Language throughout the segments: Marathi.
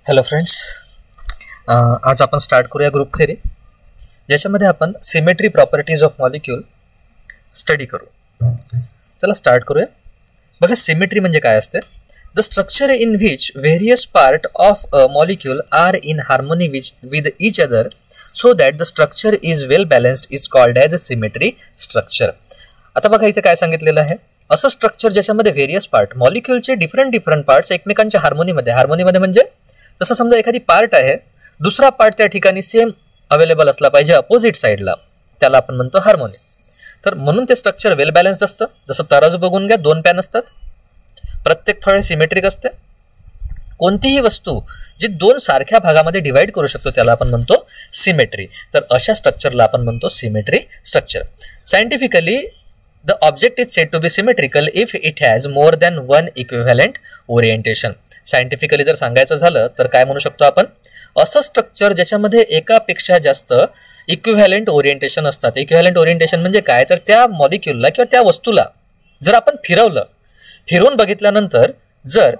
हॅलो फ्रेंड्स, आज आपण स्टार्ट करूया ग्रुप थेरी, ज्याच्यामध्ये आपण symmetry properties of molecule study करू. चला स्टार्ट करूया. बघा, सिमेट्री म्हणजे काय असते? The structure in which various part of a molecule are in harmony with each other so that the structure is well balanced is called as a symmetry structure. आता बघा इथे काय सांगितलेलं आहे, असं स्ट्रक्चर ज्याच्यामध्ये व्हेरियस पार्ट, मॉलिक्यूलचे डिफरंट पार्ट्स एकमेकांच्या हार्मोनीमध्ये म्हणजे तसं समजा एखादी पार्ट आहे, दुसरा पार्ट त्या ठिकाणी सेम अवेलेबल असला पाहिजे अपोजिट साईडला, त्याला आपण म्हणतो हार्मोनी. तर म्हणून ते स्ट्रक्चर वेल बॅलन्स्ड असतं. जसं तराजू बघून घ्या, दोन पॅन असतात, प्रत्येक फळ सिमेट्रिक असते. कोणतीही वस्तू जी दोन सारख्या भागामध्ये डिवाइड करू शकतो त्याला आपण म्हणतो सिमेट्री. तर अशा स्ट्रक्चरला आपण म्हणतो symmetry structure. Scientifically the object is said to be symmetrical if it has more than one equivalent orientation. Scientifically जर सांगायचं झालं तर काय म्हणू शकतो आपण? असं स्ट्रक्चर ज्याच्यामध्ये एकापेक्षा जास्त इक्विव्हॅलेंट ओरिएंटेशन असतात. इक्विव्हॅलेंट ओरिएंटेशन म्हणजे काय? तर त्या मॉलिक्यूलला किंवा त्या वस्तूला जर आपण फिरवून बघितल्यानंतर जर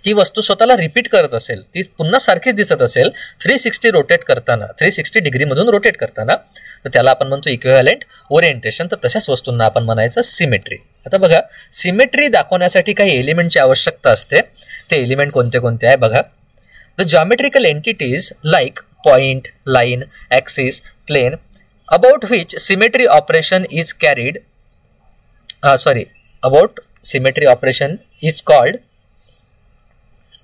ती वस्तू स्वतःला रिपीट करत असेल, ती पुन्हा सारखीच दिसत असेल 360 डिग्रीमधून रोटेट करताना, तर त्याला आपण म्हणतो इक्विव्हॅलेंट ओरिएंटेशन. तर तशाच वस्तूंना आपण म्हणायचं सिमेट्री. आता बघा, सिमेट्री दाखवण्यासाठी काही एलिमेंटची आवश्यकता असते. ते एलिमेंट कोणते कोणते आहे बघा. The geometrical entities like point, line, axis, plane about which symmetry operation is carried symmetry operation is called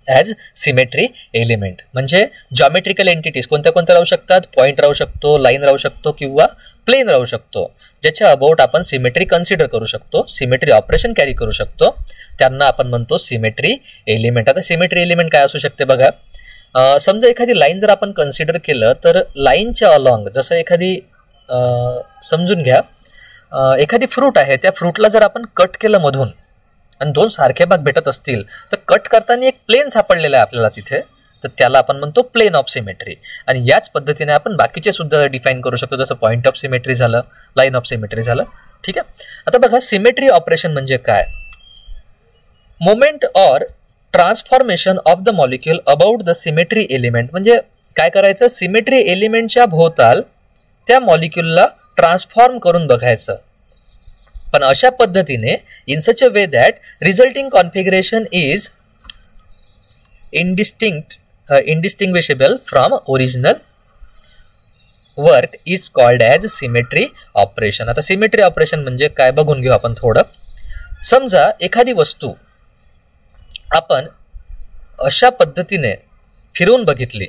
as symmetry element. म्हणजे जॉमेट्रिकल एंटिटीज कोणत्या राहू शकतात? पॉईंट राहू शकतो, लाईन राहू शकतो किंवा प्लेन राहू शकतो, ज्याच्या अबाउट आपण सिमेट्री कन्सिडर करू शकतो, सिमेट्री ऑपरेशन कॅरी करू शकतो, त्यांना आपण म्हणतो सिमेट्री एलिमेंट. आता सिमेट्री एलिमेंट काय असू शकते बघा. समजा एखादी लाईन जर आपण कन्सिडर केलं तर लाईनच्या अलॉंग, जसं एखादी समजून घ्या, एखादी फ्रूट आहे, त्या फ्रूटला जर आपण कट केलं मधून आणि दोन सारखे भाग भेटत असतील तर कट करताना एक प्लेन सापडलेला आहे आपल्याला तिथे, तर त्याला आपण म्हणतो प्लेन ऑफ सिमेट्री. आणि याच पद्धतीने आपण बाकीचे सुद्धा डिफाईन करू शकतो, जसं पॉईंट ऑफ सिमेट्री झालं, लाईन ऑफ सिमेट्री झालं. ठीक आहे. आता बघा, सिमेट्री ऑपरेशन म्हणजे काय? Moment or transformation of the molecule about the symmetry element. म्हणजे काय करायचं? सिमेट्री एलिमेंटच्या भोवताल त्या मॉलिक्यूलला ट्रान्सफॉर्म करून बघायचं, पण अशा पद्धतीने in such a way that resulting configuration is indistinguishable from original work is called as symmetry operation. आता सिमेट्री ऑपरेशन म्हणजे काय बघून घेऊ आपण थोडं. समजा एखादी वस्तू आपण अशा पद्धतीने फिरवून बघितली,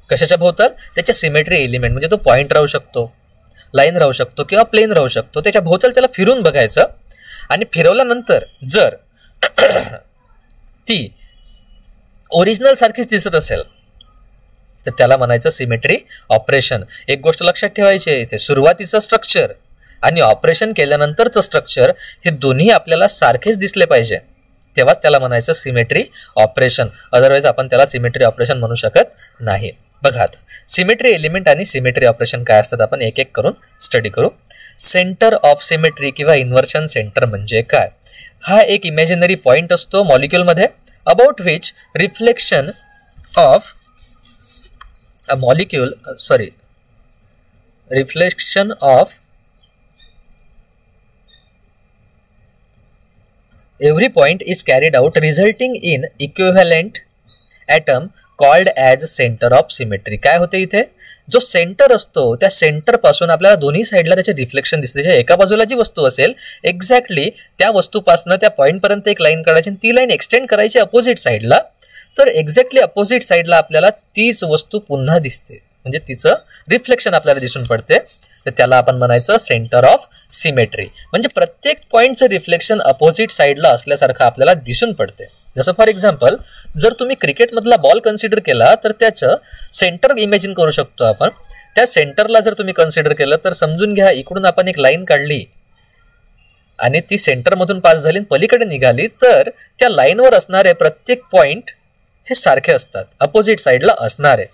कशाच्या भोवताल? त्याच्या सिमेट्री एलिमेंट, म्हणजे तो पॉईंट राहू शकतो, लाईन राहू शकतो किंवा प्लेन राहू शकतो, त्याच्या भोवताल त्याला फिरून बघायचं. आणि फिरवल्यानंतर जर ती ओरिजिनल सारखीच दिसत असेल तर त्याला म्हणायचं सिमेट्री ऑपरेशन. एक गोष्ट लक्षात ठेवायची आहे, इथे सुरुवातीचं स्ट्रक्चर आणि ऑपरेशन केल्यानंतरचं स्ट्रक्चर हे दोन्ही आपल्याला सारखेच दिसले पाहिजे, तेव्हाच त्याला म्हणायचं सिमेट्री ऑपरेशन. अदरवाईज आपण त्याला सिमेट्री ऑपरेशन म्हणू शकत नाही. बघा, आता सिमेट्री एलिमेंट आणि सिमेट्री ऑपरेशन काय असतात आपण एक एक करून स्टडी करू. सेंटर ऑफ सिमेट्री किंवा इन्व्हर्शन सेंटर म्हणजे काय? हा एक इमॅजिनरी पॉइंट असतो मॉलिक्यूलमध्ये about which reflection of a molecule reflection of every point is carried out resulting in equivalent atom called as center of symmetry. काय होते इथे? जो सेंटर असतो त्या सेंटर पासून आपल्याला दोन्ही साईडला त्याचे रिफ्लेक्शन दिसते. एका बाजूला जी वस्तू असेल एक्झॅक्टली त्या वस्तूपासून त्या पॉईंट पर्यंत एक लाईन काढायची, ती लाईन एक्सटेंड करायची अपोजिट साईडला, तर एक्झॅक्टली अपोजिट साईडला आपल्याला तीच वस्तू पुन्हा दिसते, म्हणजे तिचं रिफ्लेक्शन आपल्याला दिसून पडते. तर त्याला आपण म्हणायचं सेंटर ऑफ सिमेट्री. म्हणजे प्रत्येक पॉईंटचं रिफ्लेक्शन अपोजिट साईडला असल्यासारखं आपल्याला दिसून पडते. जसं फॉर एक्झाम्पल, जर तुम्ही क्रिकेटमधला बॉल कन्सिडर केला तर त्याचं सेंटर इमॅजिन करू शकतो आपण. त्या सेंटरला जर तुम्ही कन्सिडर केलं तर समजून घ्या, इकडून आपण एक लाईन काढली आणि ती सेंटरमधून पास झाली पलीकडे निघाली, तर त्या लाईनवर असणारे प्रत्येक पॉईंट हे सारखे असतात, अपोजिट साईडला असणारे.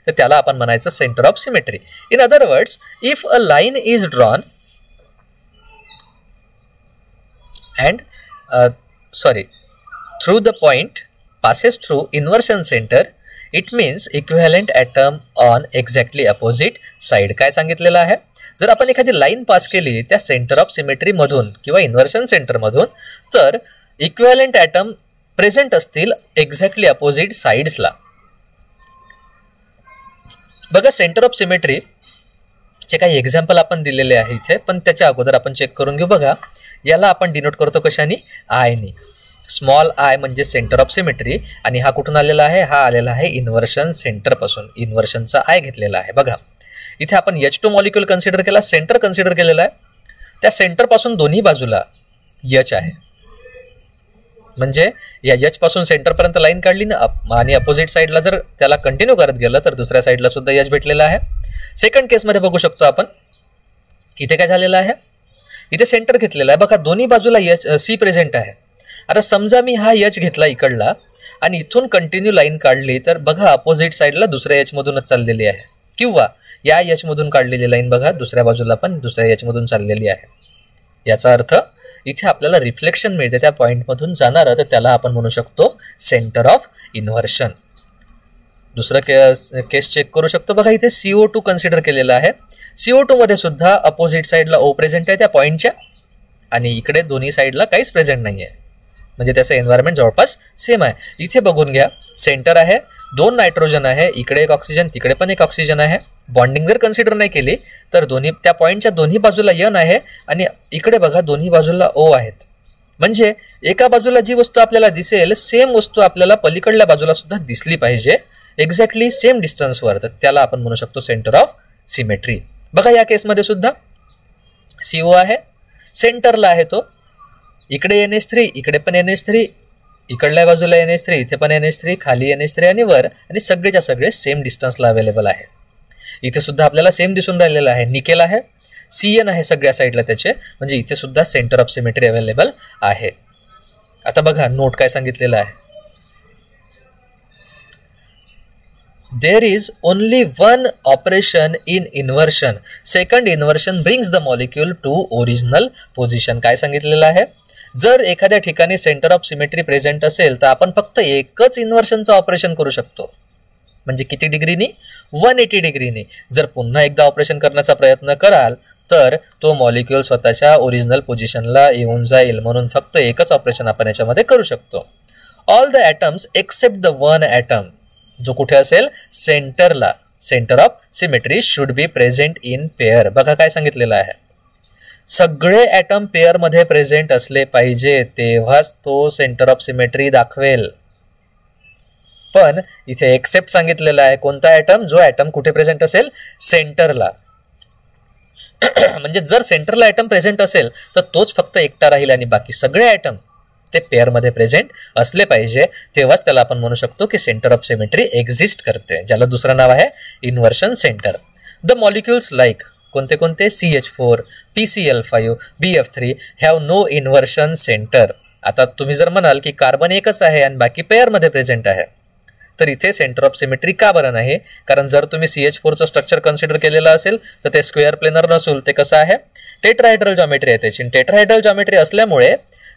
तर त्याला आपण म्हणायचं center of symmetry. In other words, if a line is drawn and through the point passes through inversion center, it means equivalent atom on exactly opposite side. काय सांगितलेलं आहे, जर आपण एखादी लाईन पास केली त्या सेंटर ऑफ सिमेट्री मधून किंवा इन्व्हर्शन सेंटर मधून, तर इक्विव्हॅलंट ॲटम प्रेझेंट असतील एक्झॅक्टली अपोजिट साईड्सला. बघा सेंटर ऑफ सिमेट्री चे काही एक्झाम्पल आपण दिलेले आहे इथे, पण त्याच्या अगोदर आपण चेक करून घेऊ. बघा याला आपण डिनोट करतो कशाने, आयनी. स्मॉल आय म्हणजे सेंटर ऑफ सिमेट्री, आणि हा कुठून आलेला आहे, हा आलेला आहे इन्व्हर्शन सेंटर पासून. इन्व्हर्शनचा आय घेतलेला आहे. बघा इथे आपण H2 मॉलिक्यूल कन्सिडर केला, सेंटर कन्सिडर केलेला आहे. त्या सेंटर पासून दोन्ही बाजूला H आहे, म्हणजे या H पासून सेंटर पर्यंत लाईन काढली ना, आणि अपोजिट साईडला जर त्याला कंटिन्यू करत गेलं तर दुसऱ्या साईडला सुद्धा H भेटलेला आहे. सेकंड केसमध्ये बघू शकतो आपण, इथे काय झालेलं आहे, इथे सेंटर घेतलेला आहे. बघा दोन्ही बाजूला C प्रेझेंट आहे. आता समजा मी हा H घेतला इकडला आणि इथून कंटिन्यू लाईन काढली, तर बघा अपोजिट साईडला दुसऱ्या H मधूनच चाललेली आहे, किंवा या H मधून काढलेली लाईन बघा दुसऱ्या बाजूला पण दुसऱ्या H मधून चाललेली आहे. याचा अर्थ इथे आपल्याला रिफ्लेक्शन मिळते त्या पॉईंटमधून जाणार, तर त्याला आपण म्हणू शकतो सेंटर ऑफ इन्व्हर्शन. दुसरं केस चेक करू शकतो. बघा इथे CO2 कन्सिडर केलेला आहे. CO2 मध्ये सुद्धा अपोजिट साईडला O प्रेझेंट आहे त्या पॉईंटच्या, आणि इकडे दोन्ही साईडला काहीच प्रेझेंट नाही आहे, म्हणजे त्याचं एन्व्हायरमेंट जवळपास सेम आहे. इथे बघून घ्या, सेंटर आहे, 2 नायट्रोजन आहे, इकडे एक ऑक्सिजन तिकडे पण एक ऑक्सिजन आहे. बॉन्डिंग जर कन्सिडर नाही केली तर दोन्ही त्या पॉईंटच्या दोन्ही बाजूला N आहे, आणि इकडे बघा दोन्ही बाजूला O आहेत. म्हणजे एका बाजूला जी वस्तू आपल्याला दिसेल सेम वस्तू आपल्याला पलीकडल्या बाजूला सुद्धा दिसली पाहिजे, एक्झॅक्टली सेम डिस्टन्सवर, तर त्याला आपण म्हणू शकतो सेंटर ऑफ सिमेट्री. बघा या केसमध्ये सुद्धा CO आहे, सेंटरला आहे तो, इकडे NH3 इकडे पण NH3, इकडल्या बाजूला NH3 इथे पण NH3, खाली NH3 आणि वर, आणि सगळेच्या सगळे सेम डिस्टन्सला अवेलेबल आहे. इथे सुद्धा आपल्याला सेम दिसून राहिलेलं आहे. निकेल आहे, CN आहे सगळ्या साईडला त्याचे, म्हणजे इथे सुद्धा सेंटर ऑफ सिमेट्री अवेलेबल आहे. आता बघा नोट काय सांगितलेलं आहे, there is only one operation in inversion. Second inversion brings the molecule to original position. काय सांगितलेलं आहे, जर एखाद्या ठिकाणी सेंटर ऑफ सिमेट्री प्रेझेंट असेल तर आपण फक्त एकच इन्व्हर्शनचं ऑपरेशन करू शकतो. म्हणजे किती डिग्रीनी, 180 डिग्रीनी. जर पुन्हा एकदा ऑपरेशन करण्याचा प्रयत्न कराल तर तो मॉलिक्यूल स्वतःच्या ओरिजिनल पोझिशनला येऊन जाईल, म्हणून फक्त एकच ऑपरेशन आपण याच्यामध्ये करू शकतो. All the atoms except the one atom, जो कुठे असेल सेंटरला, center of symmetry should be present in pair. बघा काय सांगितलेलं आहे, सगळे ॲटम पेअर मध्ये प्रेझेंट असले पाहिजे, तेव्हाच तो सेंटर ऑफ सिमेट्री दाखवेल. पण इथे एक्सेप्ट सांगितलेला आहे, कोणता ॲटम, जो ॲटम कुठे प्रेझेंट असेल, सेंटरला. म्हणजे जर सेंटरला ॲटम प्रेझेंट असेल तर तोच फक्त एकटा राहील, आणि बाकी सगळे ॲटम ते पेअरमध्ये प्रेझेंट असले पाहिजे, तेव्हाच त्याला आपण म्हणू शकतो की सेंटर ऑफ सिमेट्री एक्झिस्ट करते, ज्याला दुसरं नाव आहे inversion centre. The molecules like कोणते कोणते, CH4, PCl5, BF3 have no inversion centre. आता तुम्ही जर म्हणाल की कार्बन एकच आहे आणि बाकी पेअरमध्ये प्रेझेंट आहे, तर इथे सेंटर ऑफ सिमेट्री का बरं नाही, कारण जर तुम्ही CH4चं स्ट्रक्चर कन्सिडर केलेलं असेल तर ते स्क्वेअर प्लेनर नसून ते कसं आहे, टेट्राहेड्रल जॉमेट्री आहे त्याची. टेट्राहेड्रल जॉमेट्री असल्यामुळे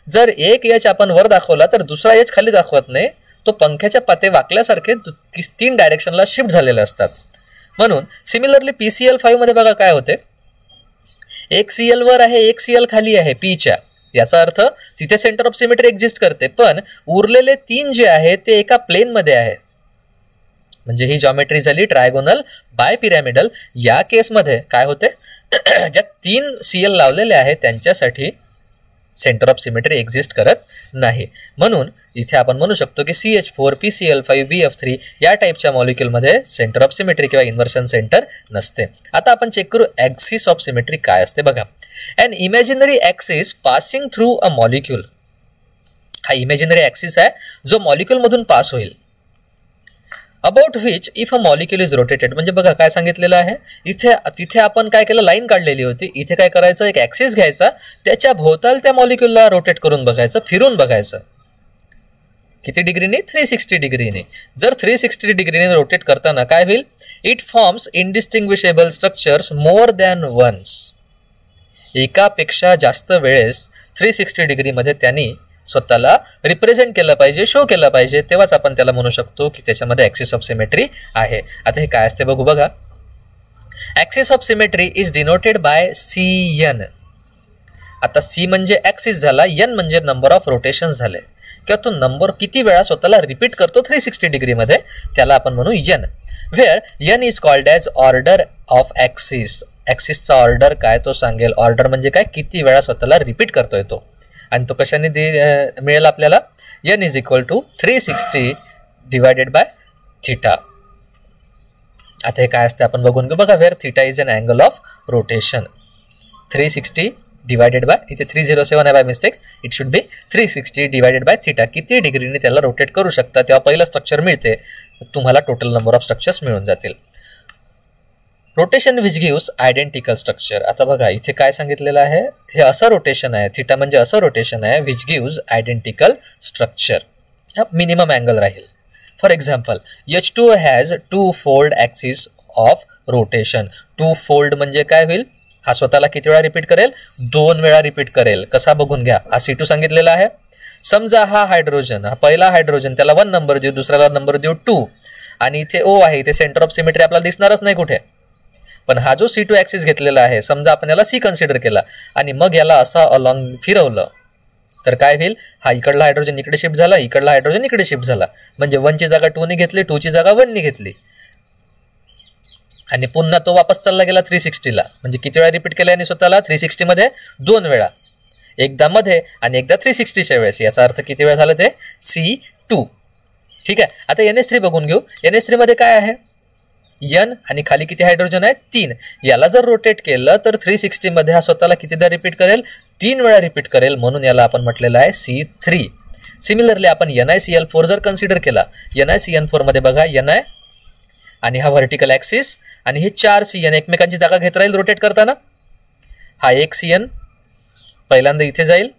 जर एक H आपण वर दाखवला तर दुसरा H खाली दाखवत नाही, तो पंख्याच्या पाते वाकल्यासारखे 3 डायरेक्शनला शिफ्ट झालेले असतात. म्हणून सिमिलरली PCl5 मध्ये बघा काय होते, एक Cl वर आहे एक Cl खाली आहे Pच्या, याचा अर्थ तिथे सेंटर ऑफ सिमेट्री एक्झिस्ट करते, पण उरलेले 3 जे आहे ते एका प्लेन मध्ये आहे. म्हणजे ही जॉमेट्री झाली ट्रायगोनल बाय पिरॅमिडल. या केसमध्ये काय होते, ज्या 3 Cl लावलेले आहेत त्यांच्यासाठी सेंटर ऑफ सिमेट्री एक्झिस्ट करत नाही. म्हणून इथे आपण म्हणू शकतो की CH4, PCl5, BF3 या टाईपच्या मॉलिक्यूलमध्ये सेंटर ऑफ सिमेट्री किंवा इन्व्हर्शन सेंटर नसते. आता आपण चेक करू ॲक्सिस ऑफ सिमेट्री काय असते. बघा, an imaginary axis passing through a molecule. हा इमॅजिनरी ॲक्सिस आहे जो मॉलिक्यूल मधून पास होईल. About which if a molecule is rotated. म्हणजे बघा काय सांगितलेलं आहे, तिथे आपण काय केलं, लाईन काढलेली होती. इथे काय करायचं, एक ॲक्सिस घ्यायचा, त्याच्या भोवताल त्या मॉलिक्यूलला रोटेट करून बघायचं, फिरून बघायचं. किती डिग्रीने, 360 डिग्रीने. जर 360 डिग्रीने रोटेट करताना काय होईल, it forms indistinguishable structures more than once. एकापेक्षा जास्त वेळेस 360 डिग्रीमध्ये त्यांनी स्वतःला रिप्रेझेंट केलं पाहिजे, शो केलं पाहिजे, तेव्हाच आपण त्याला म्हणू शकतो की त्याच्यामध्ये ॲक्सिस ऑफ सिमेट्री आहे. आता हे काय असते बघू बघा. Axis of symmetry is denoted by CN. आता C म्हणजे ॲक्सिस झाला, N म्हणजे नंबर ऑफ रोटेशन झाले, किंवा तो नंबर किती वेळा स्वतःला रिपीट करतो 360 डिग्रीमध्ये, त्याला आपण म्हणू N. Where N is called as order of axis. ॲक्सिसचा ऑर्डर काय तो सांगेल. ऑर्डर म्हणजे काय, किती वेळा स्वतःला रिपीट करतोय तो, आणि तो कशाने मिळेल आपल्याला. N is equal to 360 divided by theta. आता हे काय असते आपण बघून घेऊ बघा. Where theta is an angle of rotation. 360 divided by, इथे 307 आहे by mistake, it should be 360 divided by theta. किती डिग्रीने त्याला रोटेट करू शकता तेव्हा पहिलं स्ट्रक्चर मिळते, तुम्हाला टोटल नंबर ऑफ स्ट्रक्चर्स मिळून जातील. Rotation which gives identical structure. आता बघा इथे काय सांगितलेलं आहे, हे असं रोटेशन आहे, थिटा म्हणजे असं रोटेशन आहे विच गिव्स आयडेंटिकल स्ट्रक्चर. हा मिनिमम अँगल राहील. For example H2 has 2 fold axis of rotation. 2 fold म्हणजे काय होईल, हा स्वतःला किती वेळा रिपीट करेल, 2 वेळा रिपीट करेल. कसा बघून घ्या. हा C2 सांगितलेला आहे. समजा हा हायड्रोजन, हा पहिला हायड्रोजन, त्याला 1 नंबर देऊ, दुसऱ्याला नंबर देऊ 2, आणि इथे O आहे, इथे सेंटर ऑफ सिमेट्री आपल्याला दिसणारच नाही कुठे. पण हा जो C2 ॲक्सिस घेतलेला आहे, समजा आपण याला C कन्सिडर केला आणि मग याला असा अलॉंग फिरवलं, तर काय होईल, हा इकडला हायड्रोजन इकडे शिफ्ट झाला, इकडला हायड्रोजन इकडे शिफ्ट झाला, म्हणजे 1 ची जागा 2 ने घेतली, 2 ची जागा 1 ने घेतली, आणि पुन्हा तो वापस चालला गेला 360 ला. म्हणजे किती वेळा रिपीट केला आणि स्वतःला 360 मध्ये 2 वेळा, एकदा मध्ये आणि एकदा 360च्या वेळेस. याचा अर्थ किती वेळा झालं ते C2. ठीक आहे. आता NH3 बघून घेऊ. NH3 मध्ये काय आहे, N आणि खाली किती हायड्रोजन आहे, 3. याला जर रोटेट केलं तर 360 मध्ये हा स्वतःला कितीदा रिपीट करेल, 3 वेळा रिपीट करेल, म्हणून याला आपण म्हटलेलं आहे C3. सिमिलरली आपण NiCl4 जर कन्सिडर केला, NiCN4 मध्ये बघा Ni आणि हा व्हर्टिकल ॲक्सिस, आणि हे 4 CN एकमेकांची जागा घेत राहील रोटेट करताना. हा एक CN पहिल्यांदा इथे जाईल,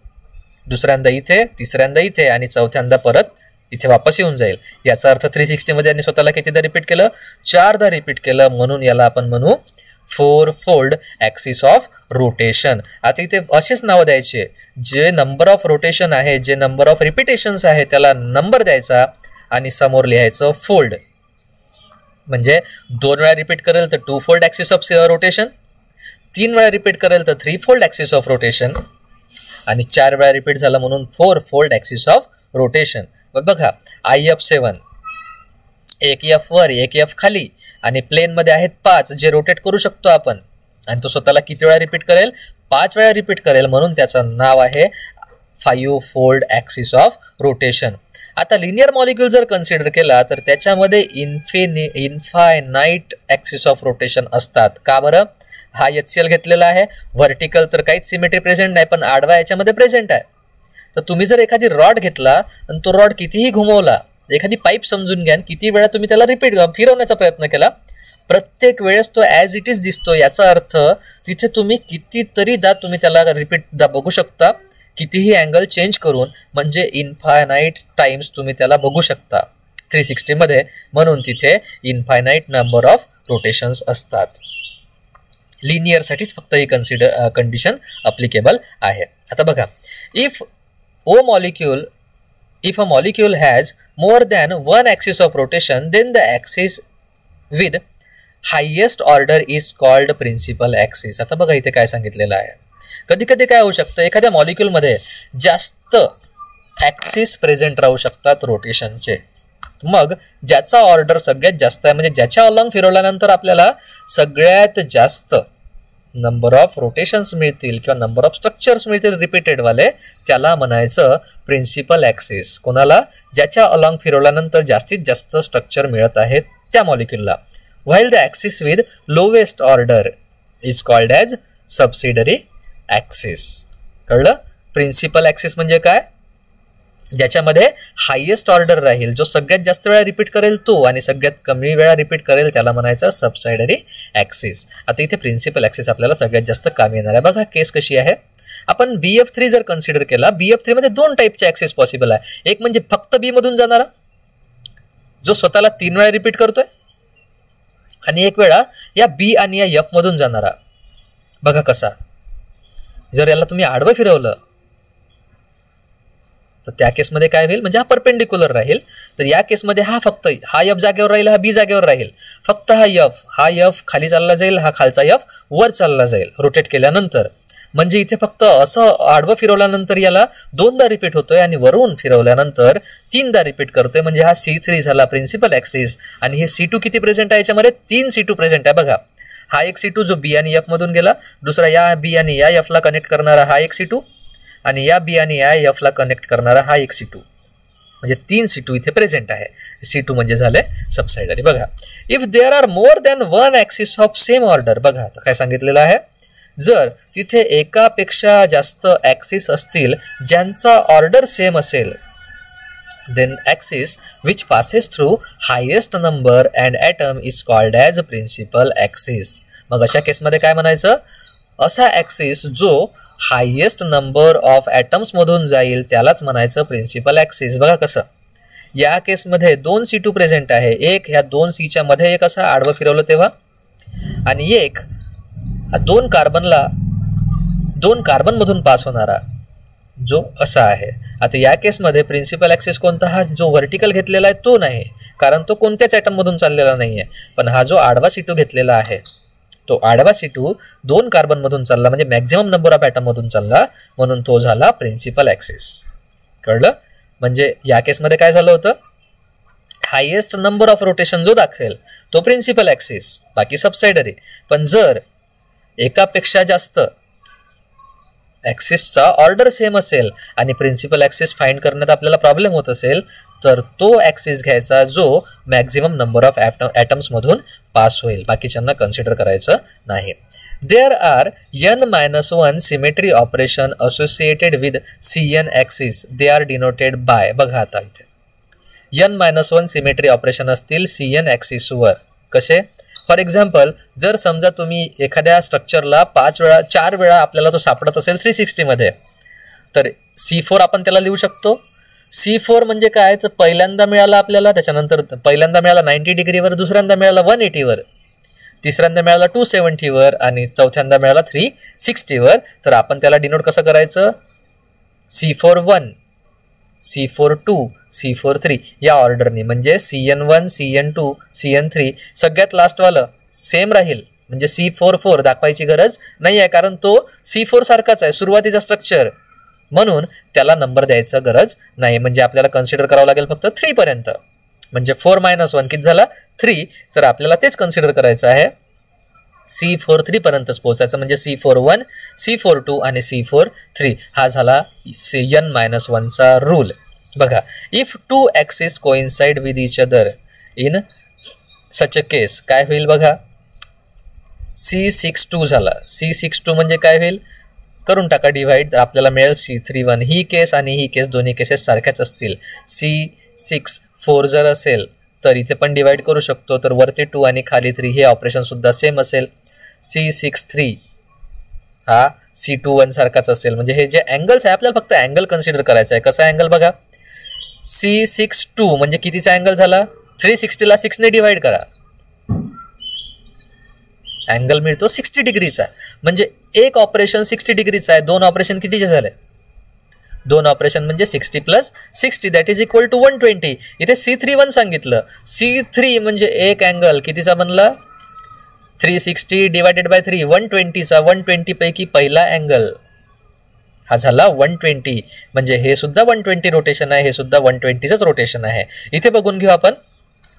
दुसऱ्यांदा इथे, तिसऱ्यांदा इथे, आणि चौथ्यांदा परत इथे वापस येऊन जाईल. याचा अर्थ 360 मध्ये आणि स्वतःला कितीदा रिपीट केलं, 4दा रिपीट केलं, म्हणून याला आपण म्हणू 4 फोल्ड ॲक्सिस ऑफ रोटेशन. आता इथे असेच नावं द्यायचे, जे नंबर ऑफ रोटेशन आहे, जे नंबर ऑफ रिपिटेशन्स आहे त्याला नंबर द्यायचा आणि समोर लिहायचं फोल्ड. म्हणजे 2 वेळा रिपीट करेल तर 2 फोल्ड ॲक्सिस ऑफ रोटेशन, 3 वेळा रिपीट करेल तर 3 फोल्ड ॲक्सिस ऑफ रोटेशन, आणि 4 वेळा रिपीट झाला म्हणून 4 फोल्ड ॲक्सिस ऑफ रोटेशन. बघा IF7, एक F वर, एक F खाली, आणि प्लेन मध्ये आहेत 5 जे रोटेट करू शकतो आपण, आणि तो स्वतःला किती वेळा रिपीट करेल, 5 वेळा रिपीट करेल, म्हणून त्याचं नाव आहे 5 फोल्ड ॲक्सिस ऑफ रोटेशन. आता लिनियर मॉलिक्यूल जर कन्सिडर केला तर त्याच्यामध्ये इन्फायनाईट ॲक्सिस ऑफ रोटेशन असतात. का बरं, हा HCl घेतलेला आहे, व्हर्टिकल तर काहीच सिमेट्री प्रेझेंट नाही, पण आडवा याच्यामध्ये प्रेझेंट आहे. तर तुम्ही जर एखादी रॉड घेतला आणि तो रॉड कितीही घुमवला, एखादी पाईप समजून घ्या, किती वेळा तुम्ही त्याला रिपीट फिरवण्याचा प्रयत्न केला, प्रत्येक वेळेस तो ॲज इट इज दिसतो. याचा अर्थ तिथे तुम्ही कितीतरीदा तुम्ही त्याला रिपीटदा बघू शकता, कितीही अँगल चेंज करून, म्हणजे इन्फायनाईट टाइम्स तुम्ही त्याला बघू शकता 360 मध्ये, म्हणून तिथे इन्फायनाईट नंबर ऑफ रोटेशन्स असतात. लिनियरसाठीच फक्त ही कंडिशन अप्लिकेबल आहे. आता बघा, if a molecule has more than one axis of rotation, then the axis with highest order is called principal axis. आता बघा इथे काय सांगितलेलं आहे. कधी कधी काय होऊ शकतं, एखाद्या मॉलिक्यूलमध्ये जास्त ॲक्सिस प्रेझेंट राहू शकतात रोटेशनचे, मग ज्याचा ऑर्डर सगळ्यात जास्त आहे, म्हणजे ज्याच्या अलॉंग फिरवल्यानंतर आपल्याला सगळ्यात जास्त नंबर ऑफ रोटेशन्स मिळतील किंवा नंबर ऑफ स्ट्रक्चर्स मिळतील रिपीटेडवाले, त्याला म्हणायचं प्रिन्सिपल ॲक्सिस. कोणाला, ज्याच्या अलॉंग फिरवल्यानंतर जास्तीत जास्त स्ट्रक्चर मिळत आहेत त्या मॉलिक्यूलला. While the axis with lowest order is called as subsidiary axis. कळलं? प्रिन्सिपल ॲक्सिस म्हणजे काय, ज्याच्यामध्ये हायेस्ट ऑर्डर राहील, जो सगळ्यात जास्त वेळा रिपीट करेल तो, आणि सगळ्यात कमी वेळा रिपीट करेल त्याला म्हणायचं सबसायडरी ॲक्सिस. आता इथे प्रिन्सिपल ॲक्सिस आपल्याला सगळ्यात जास्त कामी येणार आहे. बघा केस कशी आहे. आपण BF3 जर कन्सिडर केला, BF3 मध्ये 2 टाईपचे ॲक्सिस पॉसिबल आहे. एक म्हणजे फक्त B मधून जाणारा, जो स्वतःला 3 वेळा रिपीट करतोय, आणि एक वेळा या B आणि या F मधून जाणारा. बघा कसा, जर याला तुम्ही आडवं फिरवलं तर त्या केसमध्ये काय होईल, म्हणजे हा परपेंडिक्युलर राहील. तर या केसमध्ये फक्त हा एफ जागेवर राहील, हा बी जागेवर राहील. फक्त हा एफ खाली चालला जाईल, हा खालचा एफ वर चालला जाईल रोटेट केल्यानंतर. म्हणजे इथे फक्त असं आडवं फिरवल्यानंतर याला 2दा रिपीट होतोय आणि वरून फिरवल्यानंतर 3दा रिपीट करतोय. म्हणजे हा C3 झाला प्रिन्सिपल ऍक्सिस. आणि हे C2 किती प्रेझेंट आहे याच्यामध्ये, 3 C2 प्रेझेंट आहे. बघा, हा एक C2 जो बी आणि एफ मधून गेला, दुसरा या बी आणि या एफ ला कनेक्ट करणारा हा एक C2, आणि या बी आणि या एफ ला कनेक्ट करणारा हा एक C2. म्हणजे 3 C2 इथे प्रेझेंट आहे. C2 म्हणजे झाले सबसाइडरी. बघा, if there are more than 1 axis of same order. बघा आता काय सांगितलेलं आहे, जर तिथे एकापेक्षा जास्त ऍक्सिस असतील ज्यांचा ऑर्डर सेम असेल, then axis which passes through highest number and atom is called as principal axis. मग अशा केसमध्ये काय म्हणायचं, असा ऍक्सिस जो हायेस्ट नंबर ऑफ ॲटम्स मधून जाईल त्यालाच म्हणायचं प्रिन्सिपल ऍक्सिस. बघा कसं, या केसमध्ये 2 C2 प्रेझेंट आहे. एक ह्या 2 Cच्या मध्ये एक असं आडवं फिरवलं तेव्हा, आणि एक 2 कार्बन मधून पास होणारा जो असा आहे. आता या केसमध्ये प्रिन्सिपल ऍक्सिस कोणता, हा जो व्हर्टिकल घेतलेला आहे तो नाही, कारण तो कोणत्याच ॲटम मधून चाललेला नाहीये. पण हा जो आडवा C2 घेतलेला आहे, तो आडवा C2 2 कार्बन मधून चालला, म्हणजे मॅक्झिमम नंबर ऑफ ॲटम मधून चालला, म्हणून तो झाला प्रिन्सिपल ऍक्सिस. कळलं? म्हणजे या केसमध्ये काय झालं होतं, हायेस्ट नंबर ऑफ रोटेशन जो दाखवेल तो प्रिन्सिपल ऍक्सिस, बाकी सबसाइडरी. पण जर एकापेक्षा जास्त ऍक्सिसचा ऑर्डर सेम असेल आणि प्रिन्सिपल ऍक्सिस फाइंड करण्यात आपल्याला प्रॉब्लेम होत असेल, तर तो ऍक्सिस घ्यायचा जो मॅक्झिमम नंबर ऑफ ॲटम्स मधून पास होईल, बाकीच्यांना कन्सिडर करायचं नाही. There are n-1 symmetry operation associated with CN axis, they are denoted by. बघा आता इथे n-1 सिमेट्री ऑपरेशन असतील CN ऍक्सिसवर. कसे? फॉर एक्झाम्पल, जर समजा तुम्ही एखाद्या स्ट्रक्चरला 4 वेळा आपल्याला तो सापडत असेल 360 मध्ये, तर C4 आपण त्याला लिहू शकतो. C4 म्हणजे काय, तर पहिल्यांदा मिळाला आपल्याला, त्याच्यानंतर पहिल्यांदा मिळाला 90 डिग्रीवर, दुसऱ्यांदा मिळाला 180 वर, तिसऱ्यांदा मिळाला 270 वर, आणि चौथ्यांदा मिळाला 360 वर. तर आपण त्याला डिनोट कसं करायचं, C41, C42, C43 या ऑर्डरनी. म्हणजे CN1, CN2, CN3 सगळ्यात लास्टवालं सेम राहील, म्हणजे C44 दाखवायची गरज नाही आहे, कारण तो C4 सारखाच आहे, सुरुवातीचा स्ट्रक्चर, म्हणून त्याला नंबर द्यायचा गरज नाही. म्हणजे आपल्याला कन्सिडर करावं लागेल फक्त 3 पर्यंत. म्हणजे 4-1 किती झाला, 3. तर आपल्याला तेच कन्सिडर करायचं आहे, C43 पर्यंतच पोहोचायचं. म्हणजे C41, C42 आणि C43 हा झाला n-1 चा रूल. बघा, if 2 axis coincide with each other in such a case, काय होईल बघा, C62 झाला. C62 म्हणजे काय होईल, करून टाका डिवाइड, तर आपल्याला मिळेल C31. ही केस आणि ही केस दोन्ही केसेस सारख्याच असतील. C64 जर असेल तर इथे पण डिवाइड करू शकतो, तर वरती 2 आणि खाली 3 हे ऑपरेशन सुद्धा सेम असेल. C63 हा C21 सारखाच असेल. म्हणजे हे जे अँगल्स आहे, आपल्याला फक्त अँगल कन्सिडर करायचा आहे. कसा अँगल बघा, C62 म्हणजे कितीचा अँगल झाला, 360 ला 6 ने डिवाइड करा, अँगल मिळतो 60 डिग्रीचा. म्हणजे एक ऑपरेशन 60 डिग्रीचा आहे, 2 ऑपरेशन कितीचे झाले, 2 ऑपरेशन म्हणजे 60 + 60 दॅट इज इक्वल टू 120. इथे C31 सांगितलं. C3 म्हणजे एक अँगल कितीचा बनला, 360 डिवायडेड बाय 3, 120चा. 120 पैकी पहिला अँगल हा झाला 120. म्हणजे हे सुद्धा 120 रोटेशन आहे, हे सुद्धा 120च रोटेशन आहे. इथे बघून घेऊ आपण.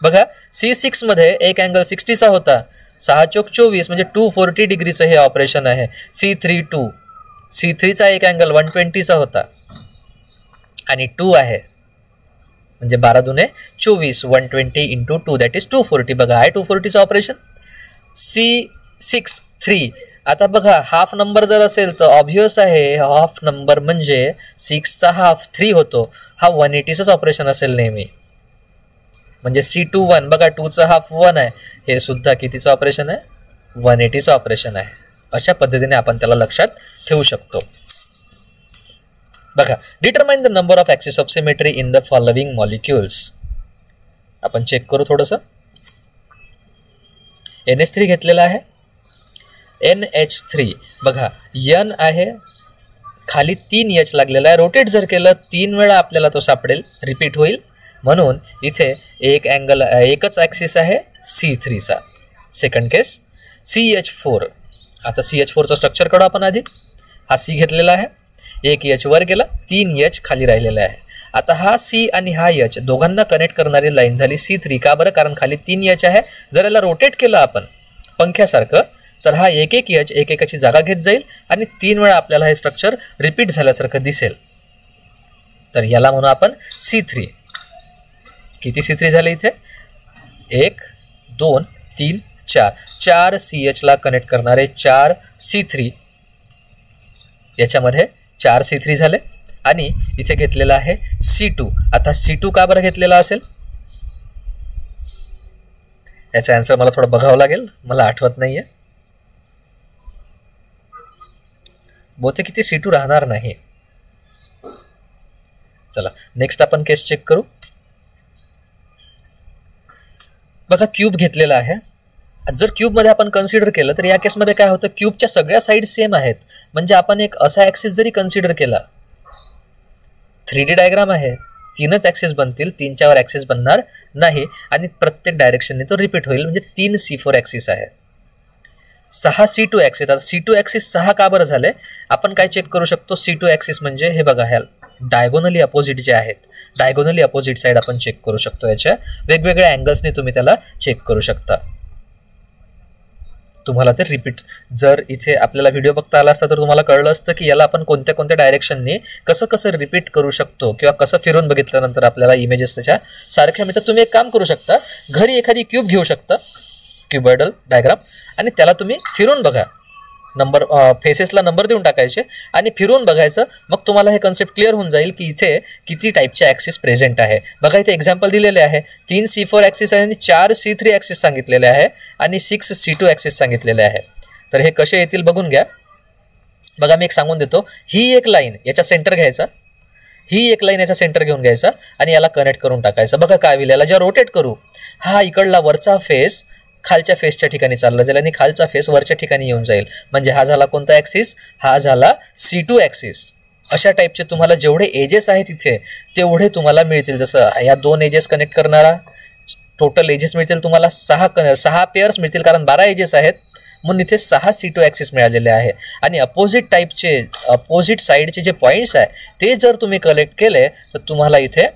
बघा, C6 मध्ये एक अँगल 60चा होता, 6 चोक 24 म्हणजे 240 डिग्रीचं हे ऑपरेशन आहे. C3चा एक अँगल 120चा होता आणि 2 आहे, म्हणजे 12 दुने 24, 120 × 2 दॅट इज 240. बघा, आहे 240चं ऑपरेशन. C63 आता बघा, हाफ नंबर जर असेल तर ऑब्व्हियस आहे, हाफ नंबर म्हणजे 6चा हाफ 3 होतो, हा 180चंच ऑपरेशन असेल नेहमी. म्हणजे C21 बघा, 2चा हाफ 1 आहे, हे सुद्धा कितीचं ऑपरेशन आहे, 180चं ऑपरेशन आहे. अशा पद्धतीने आपण त्याला लक्षात ठेवू शकतो. बघा, determine the number of axis of symmetry in the following molecules. आपण चेक करू थोडंसं. NH3 घेतलेला आहे, NH3 बघा, N आहे, खाली 3H लागलेला आहे. रोटेट जर केलं 3 वेळा आपल्याला तो सापडेल, रिपीट होईल. म्हणून इथे एक अँगल एकच ॲक्सिस आहे C3चा. सेकंड केस CH4. आता CH4चं स्ट्रक्चर काढू आपण आधी. हा C घेतलेला आहे, एक H वर गेला, 3H खाली राहिलेला आहे. आता हा C आणि हा H दोघांना कनेक्ट करणारी लाईन झाली C3. का बरं? कारण खाली 3H आहे. जर याला रोटेट केलं आपण पंख्यासारखं तर हा एक H एकेकाची जागा घेत जाईल आणि 3 वेळा आपल्याला हे स्ट्रक्चर रिपीट झाल्यासारखं दिसेल. तर याला म्हणू आपण C3. किती C3 झाले इथे? 1 2 3 4. 4 CH ला कनेक्ट करणारे 4 C3. याच्यामध्ये 4 C3 झाले. आणि इथे घेतलेला आहे C2. आता C2 का बरं घेतलेला असेल? याचा आन्सर मला थोडं बघावं लागेल, मला आठवत नाहीये. बहुतेक किती C2 राहणार नाही. चला नेक्स्ट आपण केस चेक करू. बघा क्यूब घेतलेला आहे. जर क्यूबमध्ये आपण कन्सिडर केलं तर या केसमध्ये काय होतं, क्यूबच्या सगळ्या साईड सेम आहेत. म्हणजे आपण एक असा ॲक्सिस जरी कन्सिडर केला, 3D डायग्राम आहे, 3च ॲक्सिस बनतील, 3च्या वर ॲक्सिस बनणार नाही आणि प्रत्येक डायरेक्शनने तो रिपीट होईल. म्हणजे 3 C4 ॲक्सिस आहे, 6 C2 ॲक्सिस. आता C2 ॲक्सिस 6 का बरं झाले? आपण काय चेक करू शकतो? C2 ॲक्सिस म्हणजे हे बघा, ह्या डायगोनली अपोजिट जे आहेत, डायगोनली अपोजिट साईड आपण चेक करू शकतो. याच्या वेगवेगळ्या अँगल्सने तुम्ही त्याला चेक करू शकता. तुम्हाला ते रिपीट, जर इथे आपल्याला व्हिडिओ बघता आला असता तर तुम्हाला कळलं असतं की याला आपण कोणत्या कोणत्या डायरेक्शनने कसं कसं रिपीट करू शकतो किंवा कसं फिरून बघितल्यानंतर आपल्याला इमेजेस त्याच्या सारख्या मिळतात. तुम्ही एक काम करू शकता, घरी एखादी क्यूब घेऊ शकता, क्युबॉइडल डायग्राम, आणि त्याला तुम्ही फिरून बघा. नंबर फेसेसला नंबर देऊन टाकायचे आणि फिरून बघायचं. मग तुम्हाला हे कन्सेप्ट क्लिअर होऊन जाईल की इथे किती टाईपचे ॲक्सिस प्रेझेंट आहे. बघा इथे एक्झाम्पल दिलेले आहे, 3 C4 ॲक्सिस आहे आणि 4 C3 ॲक्सिस सांगितलेले आहे आणि 6 C2 ॲक्सिस सांगितलेले आहे. तर हे कसे येतील बघून घ्या. बघा मी एक सांगून देतो, ही एक लाईन याचा सेंटर घ्यायचा, ही एक लाईन याचा सेंटर घेऊन घ्यायचा आणि याला कनेक्ट करून टाकायचं. बघा काय होईल, याला जेव्हा रोटेट करू, हा इकडला वरचा फेस खालच्या फेसच्या ठिकाणी चालला जाईल आणि खालचा फेस वरच्या ठिकाणी येऊन जाईल. म्हणजे हा झाला कोणता ॲक्सिस? हा झाला C2 ॲक्सिस. अशा टाईपचे तुम्हाला जेवढे एजेस आहेत इथे तेवढे तुम्हाला मिळतील. जसं या 2 एजेस कनेक्ट करणारा टोटल एजेस मिळतील तुम्हाला 6 पेअर्स मिळतील, कारण 12 एजेस आहेत म्हणून इथे 6 C2 ॲक्सिस मिळालेले आहे. आणि अपोजिट टाईपचे अपोजिट साईडचे जे पॉईंट्स आहे ते जर तुम्ही कलेक्ट केले तर तुम्हाला इथे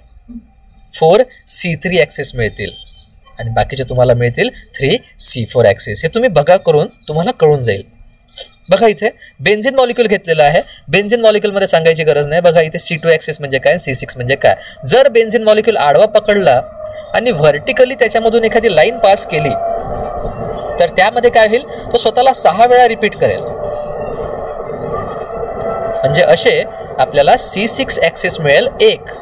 4 C3 ॲक्सिस मिळतील आणि बाकीचे तुम्हाला मिळतील 3 C4 ॲक्सिस. हे तुम्ही बघा करून तुम्हाला कळून जाईल. बघा इथे बेन्झिन मॉलिक्यूल घेतलेला आहे. बेन्झिन मॉलिक्यूलमध्ये सांगायची गरज नाही. बघा इथे C2 ॲक्सिस म्हणजे काय, C6 म्हणजे काय. जर बेन्झिन मॉलिक्यूल आडवा पकडला आणि व्हर्टिकली त्याच्यामधून एखादी लाईन पास केली तर त्यामध्ये काय होईल, तो स्वतःला 6 वेळा रिपीट करेल. म्हणजे असे आपल्याला C6 ॲक्सिस मिळेल 1.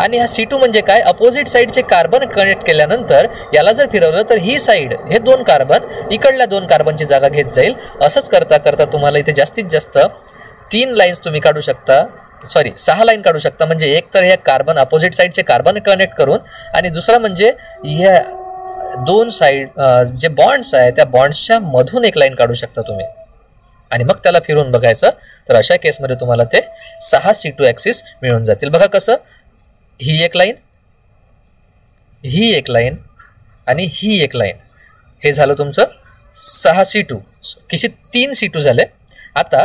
आणि हा C2 म्हणजे काय, अपोजिट साईडचे कार्बन कनेक्ट केल्यानंतर याला जर फिरवलं तर ही साईड, हे 2 कार्बन इकडल्या 2 कार्बनची जागा घेत जाईल. असंच करता करता तुम्हाला इथे जास्तीत जास्त 3 लाईन्स तुम्ही काढू शकता, 6 लाईन काढू शकता. म्हणजे एक तर हे कार्बन अपोजिट साईडचे कार्बन कनेक्ट करून आणि दुसरा म्हणजे ह्या 2 साईड जे बॉन्ड्स आहे त्या बॉन्ड्सच्या मधून एक लाईन काढू शकता तुम्ही आणि मग त्याला फिरून बघायचं. तर अशा केसमध्ये तुम्हाला ते 6 C2 ॲक्सिस मिळून जातील. बघा कसं, ही एक लाईन, ही एक लाईन आणि ही एक लाईन, हे झालं तुमचं 6 C2. किती 3 C2 झाले. आता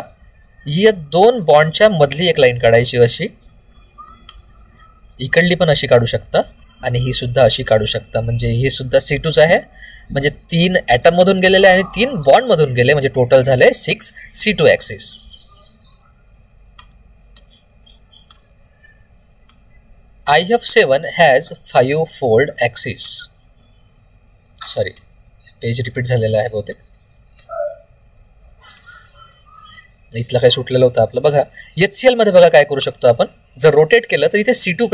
या 2 बॉन्डच्या मधली एक लाईन काढायची, अशी इकडली पण अशी काढू शकता आणि ही सुद्धा अशी काढू शकता. म्हणजे ही सुद्धा C2च आहे. म्हणजे 3 ॲटम मधून गेलेले आणि 3 बॉन्ड मधून गेले, म्हणजे टोटल झाले 6 C2 axis. IF7 has 5-fold axis. Sorry, page repeat झालेलं आहे बहुतेक, इथलं काही सुटलेलं होतं आपलं. बघा HCl मध्ये बघा काय करू शकतो आपण, जर रोटेट केलं तर इथे C2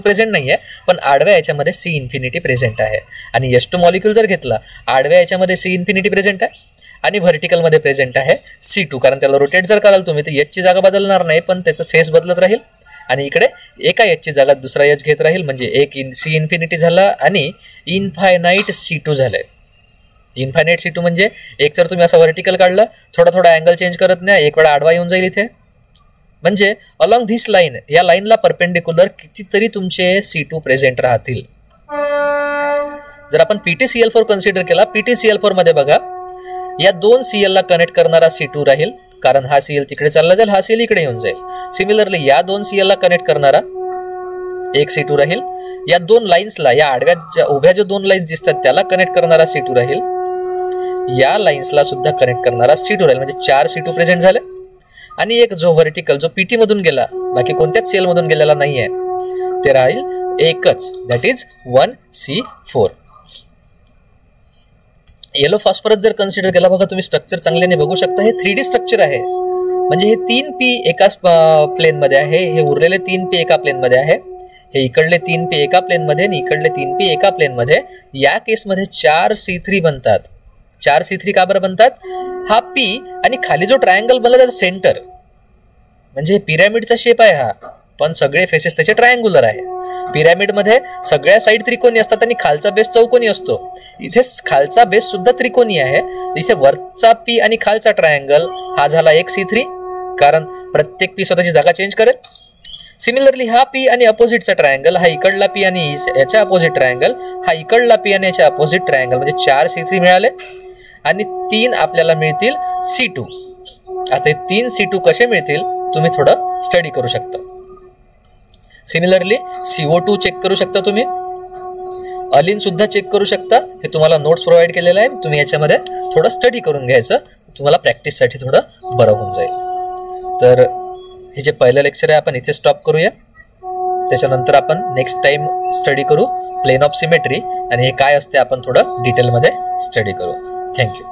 प्रेझेंट नाही आहे, पण आडव्या याच्यामध्ये C इन्फिनिटी प्रेझेंट आहे. आणि H2 मॉलिक्यूल जर घेतला, आडव्या याच्यामध्ये C इन्फिनिटी प्रेझेंट आहे आणि व्हर्टिकलमध्ये प्रेझेंट आहे C2. कारण त्याला रोटेट जर कराल तुम्ही तर H ची जागा बदलणार नाही, पण त्याचं फेस बदलत राहील आणि इकडे एका H ची जागा दुसरा H घेत राहील. म्हणजे एक C इन्फिनिटी झाला आणि इनफायनाईट C2 झालंय. इनफायनाईट C2 म्हणजे एक तर तुम्ही असं व्हर्टिकल काढलं, थोडा थोडा अँगल चेंज करत नाही, एक वेळा आडवा येऊन जाईल इथे म्हणजे अलॉंग धिस लाईन, या लाईनला परपेंडिक्युलर कितीतरी तुमचे C2 प्रेझेंट राहतील. जर आपण PTCl4 कन्सिडर केला, PTCl4 मध्ये बघा या 2 Cl ला कनेक्ट करणारा C2 राहील, कारण हा Cl तिकडे चालला जाईल, हा Cl इकडे येऊन जाईल. सिमिलरली या 2 Cl ला कनेक्ट करणारा एक C2 राहील. या 2 लाईन्सला, या आडव्या उभ्या जो 2 लाईन्स दिसतात त्याला कनेक्ट करणारा C2 राहील. या लाईन्सला सुद्धा कनेक्ट करणारा C2 राहील. म्हणजे 4 C2 प्रेझेंट झाले. आणि एक जो व्हर्टिकल जो PT मधून गेला, बाकी कोणत्याच सेल मधून गेलेला नाहीये, ते राहील एकच, that is 1C4. Yellow phosphorus जर कन्सिडर केला, बघा तुम्ही स्ट्रक्चर चांगल्याने बघू शकता. हे 3D स्ट्रक्चर आहे. म्हणजे हे 3P एकाच प्लेन मध्ये आहे, हे उरलेले 3P एका प्लेन मध्ये आहे, हे इकडले 3P एका प्लेन मध्ये आणि इकडले 3P एका प्लेन मध्ये. या केसमध्ये 4C3 बनतात. 4C3 का बरं बनतात? हा P आणि खाली जो ट्रायंगल बनला त्याचा सेंटर, म्हणजे पिरॅमिडचा शेप आहे हा, पण सगळे फेसेस त्याचे ट्रायंग्युलर आहे. पिरॅमिड मध्ये सगळ्या साईड त्रिकोणी असतात आणि खालचा बेस चौकोनी असतो. इथे खालचा बेस सुद्धा त्रिकोणी आहे. इथे वरचा P आणि खालचा ट्रायंगल हा झाला एक C3, कारण प्रत्येक P स्वतःची जागा चेंज करेल. सिमिलरली हा P आणि अपोजिटचा ट्रायंगल, हा इकडला P आणि याच्या अपोजिट ट्रायंगल, हा इकडला P आणि याच्या अपोजिट ट्रायंगल, म्हणजे 4C3 मिळाले आणि 3 आपल्याला मिळतील C2. आता हे 3 C2 कसे मिळतील तुम्ही थोडं स्टडी करू शकता. सिमिलरली CO2 चेक करू शकता तुम्ही, अलिन सुद्धा चेक करू शकता. हे तुम्हाला नोट्स प्रोव्हाइड केलेलं आहे, तुम्ही याच्यामध्ये थोडं स्टडी करून घ्यायचं, तुम्हाला प्रॅक्टिससाठी थोडं बरं होऊन जाईल. तर हे जे पहिलं लेक्चर आहे आपण इथे स्टॉप करूया. त्याच्यानंतर आपण नेक्स्ट टाइम स्टडी करू प्लेन ऑफ सिमेट्री, आणि हे काय असते आपण थोडं डिटेलमध्ये स्टडी करू. थँक्यू.